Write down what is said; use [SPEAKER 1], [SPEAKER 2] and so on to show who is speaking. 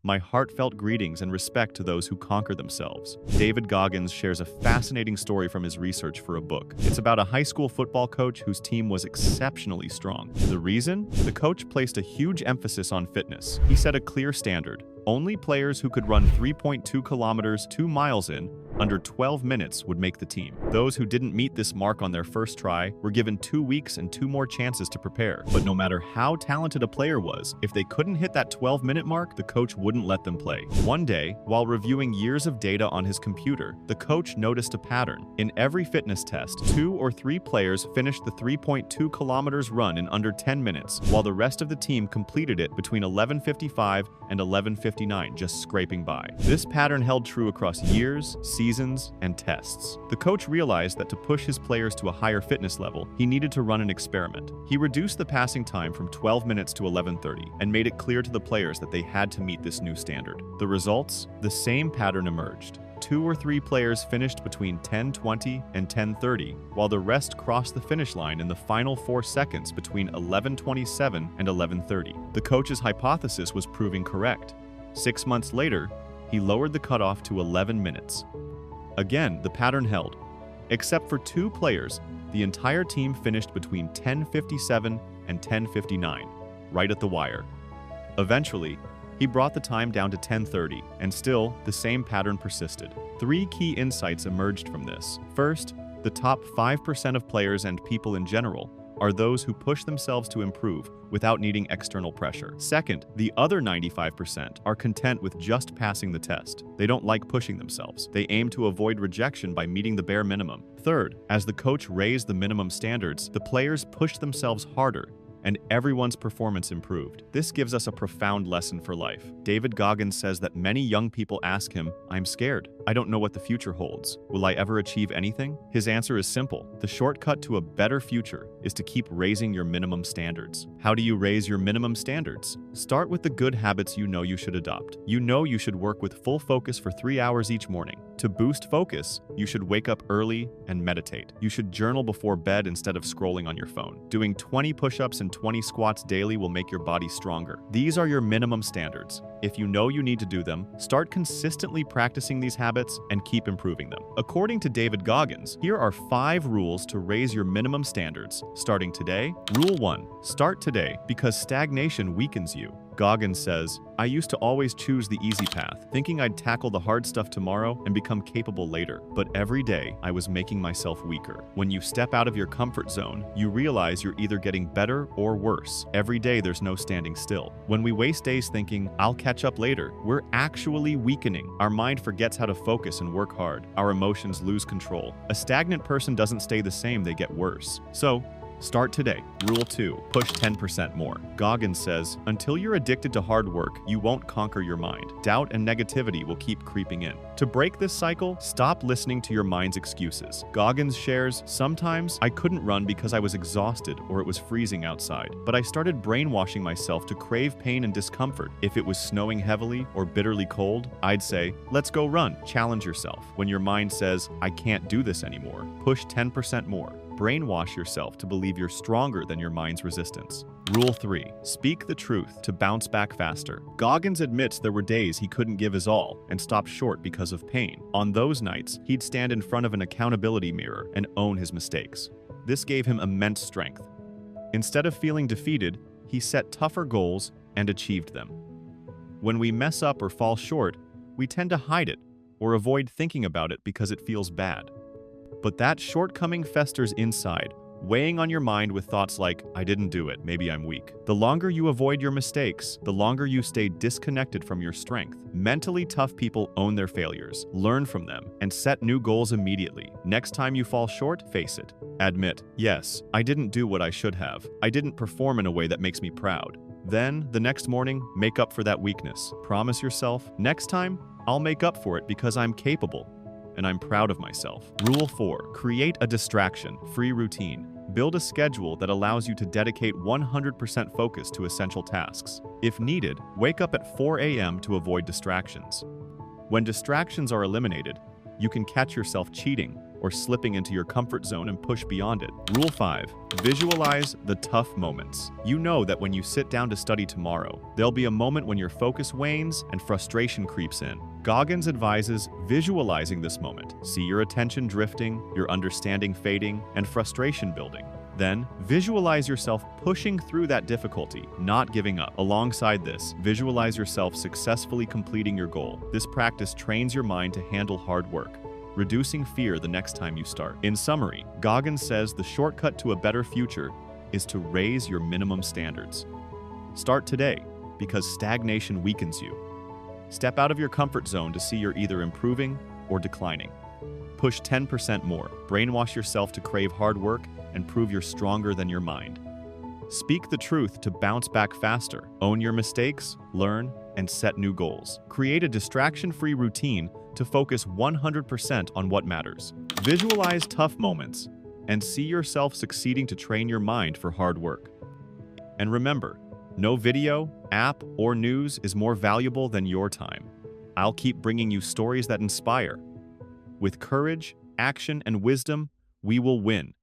[SPEAKER 1] My heartfelt greetings and respect to those who conquer themselves. David Goggins shares a fascinating story from his research for a book. It's about a high school football coach whose team was exceptionally strong. The reason? The coach placed a huge emphasis on fitness. He set a clear standard. Only players who could run 3.2 kilometers 2 miles in under 12 minutes would make the team. Those who didn't meet this mark on their first try were given 2 weeks and 2 more chances to prepare. But no matter how talented a player was, if they couldn't hit that 12-minute mark, the coach wouldn't let them play. One day, while reviewing years of data on his computer, the coach noticed a pattern. In every fitness test, 2 or 3 players finished the 3.2 kilometers run in under 10 minutes, while the rest of the team completed it between 11:55 and 11:59, just scraping by. This pattern held true across years, seasons, and tests. The coach realized that to push his players to a higher fitness level, he needed to run an experiment. He reduced the passing time from 12 minutes to 11:30 and made it clear to the players that they had to meet this new standard. The results? The same pattern emerged. 2 or 3 players finished between 10:20 and 10:30, while the rest crossed the finish line in the final 4 seconds between 11:27 and 11:30. The coach's hypothesis was proving correct. 6 months later, he lowered the cutoff to 11 minutes. Again, the pattern held. Except for 2 players, the entire team finished between 10:57 and 10:59, right at the wire. Eventually, he brought the time down to 10:30, and still, the same pattern persisted. 3 key insights emerged from this. First, the top 5% of players and people in general are those who push themselves to improve without needing external pressure. Second, the other 95% are content with just passing the test. They don't like pushing themselves. They aim to avoid rejection by meeting the bare minimum. Third, as the coach raised the minimum standards, the players pushed themselves harder, and everyone's performance improved. This gives us a profound lesson for life. David Goggins says that many young people ask him, "I'm scared. I don't know what the future holds. Will I ever achieve anything?" His answer is simple. The shortcut to a better future is to keep raising your minimum standards. How do you raise your minimum standards? Start with the good habits you know you should adopt. You know you should work with full focus for 3 hours each morning. To boost focus, you should wake up early and meditate. You should journal before bed instead of scrolling on your phone. Doing 20 push-ups and 20 squats daily will make your body stronger. These are your minimum standards. If you know you need to do them, start consistently practicing these habits and keep improving them. According to David Goggins, here are 5 rules to raise your minimum standards starting today. Rule 1. Start today because stagnation weakens you. Goggins says, "I used to always choose the easy path, thinking I'd tackle the hard stuff tomorrow and become capable later. But every day, I was making myself weaker. When you step out of your comfort zone, you realize you're either getting better or worse. Every day, there's no standing still. When we waste days thinking, 'I'll catch up later,' we're actually weakening. Our mind forgets how to focus and work hard. Our emotions lose control. A stagnant person doesn't stay the same, they get worse. So, start today. Rule 2. Push 10% more. Goggins says, "Until you're addicted to hard work, you won't conquer your mind. Doubt and negativity will keep creeping in. To break this cycle, stop listening to your mind's excuses." Goggins shares, "Sometimes I couldn't run because I was exhausted or it was freezing outside, but I started brainwashing myself to crave pain and discomfort. If it was snowing heavily or bitterly cold, I'd say, 'Let's go run.' Challenge yourself. When your mind says, 'I can't do this anymore,' push 10% more. Brainwash yourself to believe you're stronger than your mind's resistance." Rule 3. Speak the truth to bounce back faster. Goggins admits there were days he couldn't give his all and stopped short because of pain. On those nights, he'd stand in front of an accountability mirror and own his mistakes. This gave him immense strength. Instead of feeling defeated, he set tougher goals and achieved them. When we mess up or fall short, we tend to hide it or avoid thinking about it because it feels bad. But that shortcoming festers inside, weighing on your mind with thoughts like, "I didn't do it, maybe I'm weak." The longer you avoid your mistakes, the longer you stay disconnected from your strength. Mentally tough people own their failures, learn from them, and set new goals immediately. Next time you fall short, face it. Admit, "Yes, I didn't do what I should have. I didn't perform in a way that makes me proud." Then, the next morning, make up for that weakness. Promise yourself, "Next time, I'll make up for it because I'm capable and I'm proud of myself." Rule 4. Create a distraction-free routine. Build a schedule that allows you to dedicate 100% focus to essential tasks. If needed, wake up at 4 a.m. to avoid distractions. When distractions are eliminated, you can catch yourself cheating or slipping into your comfort zone and push beyond it. Rule 5. Visualize the tough moments. You know that when you sit down to study tomorrow, there'll be a moment when your focus wanes and frustration creeps in. Goggins advises visualizing this moment. See your attention drifting, your understanding fading, and frustration building. Then, visualize yourself pushing through that difficulty, not giving up. Alongside this, visualize yourself successfully completing your goal. This practice trains your mind to handle hard work, reducing fear the next time you start. In summary, Goggins says the shortcut to a better future is to raise your minimum standards. Start today, because stagnation weakens you. Step out of your comfort zone to see you're either improving or declining. Push 10% more. Brainwash yourself to crave hard work and prove you're stronger than your mind. Speak the truth to bounce back faster. Own your mistakes, learn, and set new goals. Create a distraction-free routine to focus 100% on what matters. Visualize tough moments and see yourself succeeding to train your mind for hard work. And remember, no video, app, or news is more valuable than your time. I'll keep bringing you stories that inspire. With courage, action, and wisdom, we will win.